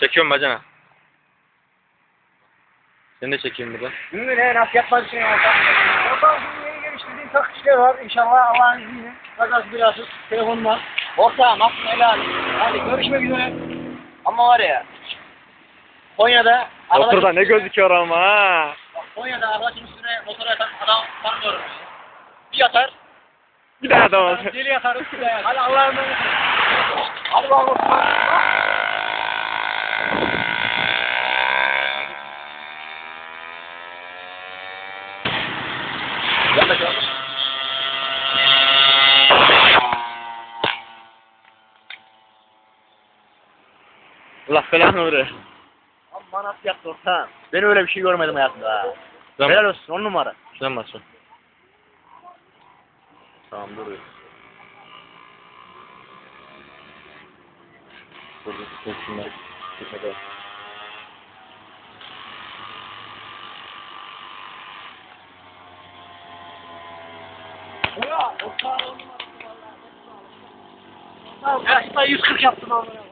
Çekiyorum bacana. Seni de çekeyim burada. Ünlü ne? Nasıl yapmak için yapalım. Bakalım yeni geliştirdiğim takışlar var. İnşallah Allah'ın izniyle. Kazası birazcık telefonum var. Ortağım aklına helal. Hadi görüşmek üzere. Ama var ya. Konya'da... Otur da ne gözüküyor ama ha. Konya'da arkadaşın üstüne motora yatan adam tanımıyorum. Bir yatar. Bir daha adam Deli yatarız bir daha yatar. Hadi Allah'ın izniyle. Hadi bakalım. Allah belanı verir. Aman at yaktı ortağım. Ben öyle bir şey görmedim hayatımda ha. Tamam. Helal olsun 10 numara. Şuna bas. Tamam duruyor. Burada şunları çekmede. Ya ortağım 10 numara. Ya 140 yaptım ama.